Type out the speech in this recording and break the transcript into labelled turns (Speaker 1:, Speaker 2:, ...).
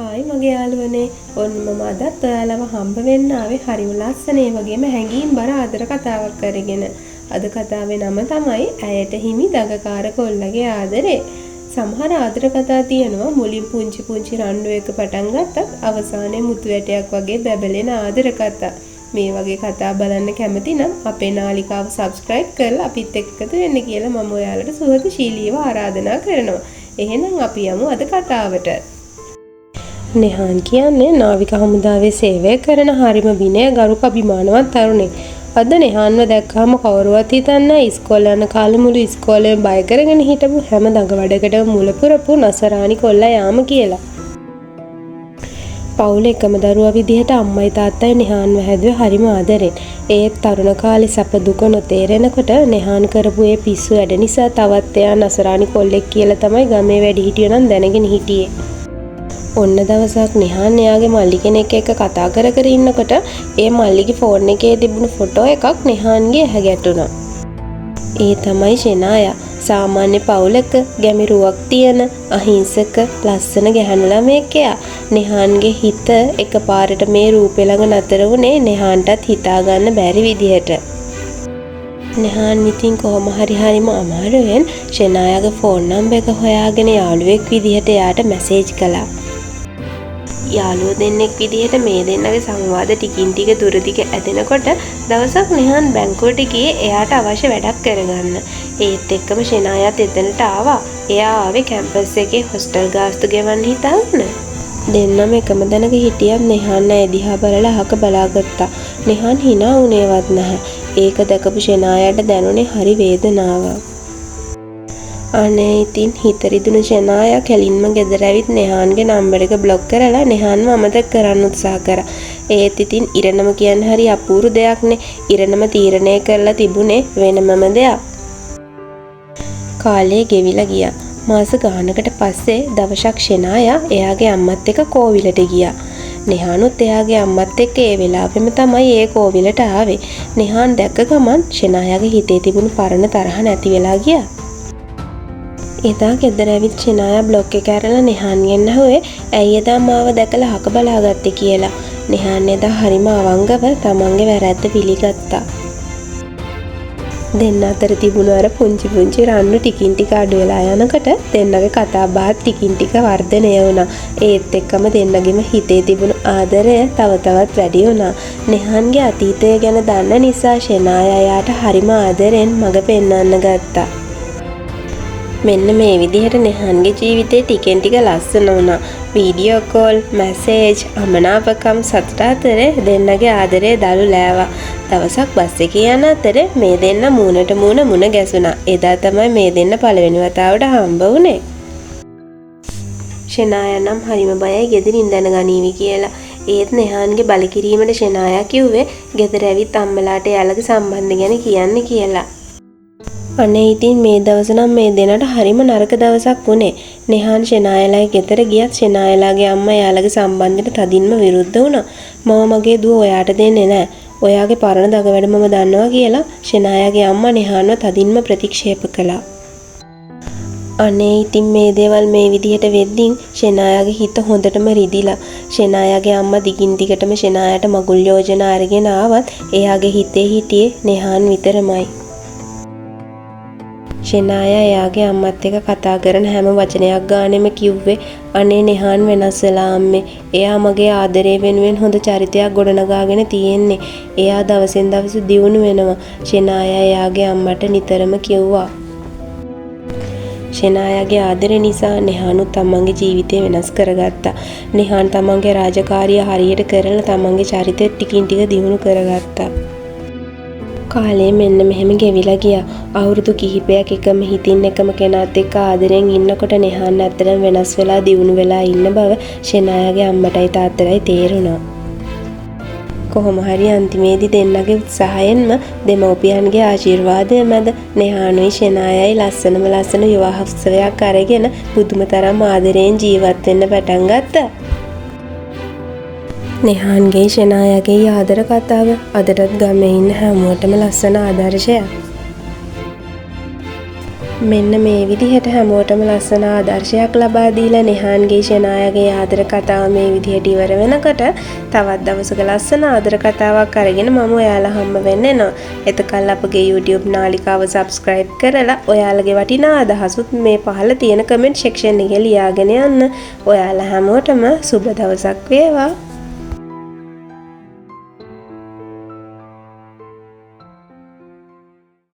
Speaker 1: Hi මගේ යාළුවනේ. ඔන්න මම අදත් ඔයාලව හම්බ වෙන්න ආවේ හරිම ලස්සනේ වගේම හැඟීම් බර ආදර කතාවක් කරගෙන. අද කතාවේ නම තමයි ඇයට හිමි දගකාර කොල්ලගේ ආදරේ. සමහර ආදර කතා තියෙනවා මුලින් පුංචි පුංචි රණ්ඩු එක පටන් ගත්තත් අවසානයේ මුතු වැටයක් වගේ බැබලෙන ආදර කතා. මේ වගේ කතා බලන්න කැමති නම් අපේ නාලිකාව subscribe කරලා අපිත් එක්ක එකතු වෙන්න කියලා මම ඔයාලට සුහදශීලීව ආරාධනා කරනවා. එහෙනම් අපි යමු අද කතාවට. නෙහාන් කියන්නේ නාවික හමුදාවේ සේවය කරන හරිම විනය ගරුක අභිමානවත් තරුණෙක්. අද නෙහාන්ව දැක්කම කවුරුවත් හිතන්නේ ඉස්කෝලේ යන කාලේ මුළු ඉස්කෝලේම බය කරගෙන හිටපු හැම දඟවඩකටම මුල පුරපු නසරානි කොල්ලා යාම කියලා. පවුලේ එකම දරුවා විදිහට අම්මයි තාත්තයි නෙහාන්ව හැදුවේ හරිම ආදරෙන්. ඒත් තරුණ කාලේ සැප දුක නොතේරෙනකොට නෙහාන් කරපු ඒ පිස්සු වැඩ නිසා තවත් එයා නසරානි කොල්ලෙක් කියලා තමයි ගමේ වැඩිහිටියෝ නම් දැනගෙන හිටියේ. ඔන්න දවසක් නෙහාන් එයාගේ මල්ලි කෙනෙක් එක්ක කතා කර ඉන්නකොට ඒ මල්ලිගේ ෆෝන් එකේ තිබුණු ෆොටෝ එකක් නෙහාන්ගේ ඇහැ ගැටුණා. ඒ තමයි ෂෙනායා. සාමාන්‍ය පවුලක ගැමිරුවක් තියෙන අහිංසක ලස්සන ගැහැණු ළමයෙක් එයා. නෙහාන්ගේ හිත එකපාරට මේ රූපේ ළඟ නතර වුණේ නෙහාන්ටත් හිතා ගන්න බැරි විදිහට. නෙහාන් ඉතින් කොහොම හරිම අමාරුවෙන් ෂෙනායාගේ ෆෝන් නම්බර් එක හොයාගෙන යාළුවෙක් විදිහට එයාට මැසේජ් කළා. යාළුවෝ දෙන්නෙක් විදිහට මේ දෙන්නගේ සංවාද ටිකින් ටික දුරදිග ඇදෙනකොට දවසක් නෙහාන් බැංකුවට ගියේ එයාට අවශ්‍ය වැඩක් කරගන්න. ඒත් එක්කම ෂෙනායත් එතනට ආවා. එයා ආවේ කැම්පස් එකේ හොස්ටල් ගාස්තු ගෙවන්න හිතාගෙන. දෙන්නම එකම තැනක හිටියත් නෙහාන් ඇය දිහා බලලා අහක බලාගත්තා. නෙහාන් hina වුණේවත් නැහැ. ඒක දැකපු ෂෙනායට දැනුනේ හරි වේදනාවක්. අනේ ඉතින් හිත රිදුණු ෂෙනායා කෙලින්ම ගෙදර ඇවිත් නෙහාන්ගේ නම්බර එක බ්ලොක් කරලා නෙහාන්ව අමතක කරන්න උත්සාහ කරා. ඒත් ඉතින් ඉරණම කියන්නේ හරි අපූරු දෙයක්නේ. ඉරණම තීරණය කරලා තිබුණේ වෙනමම දෙයක්. කාලේ ගෙවිලා ගියා. මාස ගානකට පස්සේ දවසක් ෂෙනායා එයාගේ අම්මත් එක්ක කෝවිලට ගියා. නෙහානුත් එයාගේ අම්මත් එක්ක ඒ වෙලාවෙම තමයි ඒ කෝවිලට ආවේ. නෙහාන් දැක්ක ගමන් ෂෙනායාගේ හිතේ තිබුණු පරණ තරහ නැති වෙලා ගියා. එදා ගෙදර ඇවිත් ෂෙනායා බ්ලොක් එක ඇරලා නෙහාන්ගෙන් අහුවේ ඇයි එදා මාව දැකලා අහක බලාගත්තේ කියලා. නෙහාන් එදා හරිම අවංගව තමන්ගේ වැරැද්ද පිළිගත්තා. දෙන්න අතර තිබුණු අර පුංචි රණ්ඩු ටිකින් ටික අඩු වෙලා යනකොට දෙන්නගේ කතා බහත් ටිකින් ටික වර්ධනය වුණා. ඒත් එක්කම දෙන්නගෙම හිතේ තිබුණු ආදරය තව තවත් වැඩි වුණා. නෙහාන්ගේ අතීතය ගැන දන්න නිසා ෂෙනායා එයාට හරිම ආදරෙන් මඟ පෙන්වන්න ගත්තා. මෙන්න මේ විදිහට නෙහාන්ගේ ජීවිතේ ටිකෙන් ටික ලස්සන වුණා. වීඩියෝ කෝල්, මැසේජ්, අමනාපකම් සතුට අතරේ දෙන්නගේ ආදරේ දළු ලෑවා. දවසක් බස් එකේ යන අතරේ මේ දෙන්න මූණට මුණ ගැසුණා. එදා තමයි මේ දෙන්න පළවෙනි වතාවට හම්බ වුණේ. ෂෙනායා නම් හරිම බයයි ගෙදරින් දැනගනීවි කියලා. ඒත් නෙහාන්ගේ බල කිරීමට ෂෙනායා කිව්වේ ගෙදර ඇවිත් අම්මලාට එයාලගේ සම්බන්ධ ගැන කියන්න කියලා. අනේ ඉතින් මේ දවස නම් මේ දෙන්නට හරිම නරක දවසක් වුණේ. නෙහාන් ෂෙනායලාගේ ගෙදර ගියත් ෂෙනායලාගේ අම්මා එයාලගේ සම්බන්ධයට තදින්ම විරුද්ධ වුණා. මම මගේ දුව ඔයාට දෙන්නේ නැහැ. ඔයාගේ පරණ දඟවැඩ මම දන්නවා කියලා ෂෙනායාගේ අම්මා නෙහාන්ව තදින්ම ප්‍රතික්ෂේප කළා. අනේ ඉතින් මේ දේවල් මේ විදිහට වෙද්දින් ෂෙනායාගේ හිත හොඳටම රිදිලා. ෂෙනායාගේ අම්මා දිගින් දිගටම ෂෙනායාට මගුල් යෝජනා අරගෙන ආවත් එයාගේ හිතේ හිටියේ නෙහාන් විතරමයි. ෂෙනායා එයාගේ අම්මත් එක්ක කතා කරන හැම වචනයක් ගානෙම කිව්වේ අනේ නෙහාන් වෙනස් වෙලා අම්මේ. එයා මගේ ආදරේ වෙනුවෙන් හොඳ චරිතයක් ගොඩනගාගෙන තියෙන්නේ. එයා දවසෙන් දවස දියුණු වෙනවා. ෂෙනායා එයාගේ අම්මට නිතරම කිව්වා. ෂෙනායාගේ ආදරේ නිසා නෙහානුත් තමන්ගේ ජීවිතය වෙනස් කරගත්තා. නෙහාන් තමන්ගේ රාජකාරිය හරියට කරලා තමන්ගේ චරිතය ටිකින් ටික දියුණු කරගත්තා. කාලේ මෙන්න මෙහෙම ගෙවිලා ගියා. අවුරුදු කිහිපයක් එකම හිතින් එකම කෙනාත් එක්ක ආදරෙන් ඉන්නකොට නෙහාන් ඇත්තටම වෙනස් වෙලා දියුණු වෙලා ඉන්න බව ෂෙනායාගේ අම්මටයි තාත්තටයි තේරුණා. කොහොම හරි අන්තිමේදී දෙන්නගේ උත්සාහයෙන්ම දෙමව්පියන්ගේ ආශිර්වාදය මැද නෙහානුයි ෂෙනායයි ලස්සන විවාහ උත්සවයක් අරගෙන පුදුම තරම් ආදරෙන් ජීවත් වෙන්න පටන් ගත්තා. නෙහාන්ගේ ෂෙනායාගේ ආදර කතාව අදටත් ගමේ ඉන්න හැමෝටම ලස්සන ආදර්ශයක්. මෙන්න මේ විදිහට හැමෝටම ලස්සන ආදර්ශයක් ලබා දීලා නිහාන්ගේ ෂනායාගේ ආදර කතාව මේ විදිහට ඉවර වෙනකොට තවත් දවසක ලස්සන ආදර කතාවක් අරගෙන මම ඔයාලා හම්බ වෙන්න එනවා. එතකල් අපගේ YouTube නාලිකාව subscribe කරලා ඔයාලගේ වටිනා අදහසුත් මේ පහළ තියෙන comment section එකේ ලියාගෙන යන්න. ඔයාලා හැමෝටම සුබ දවසක් වේවා.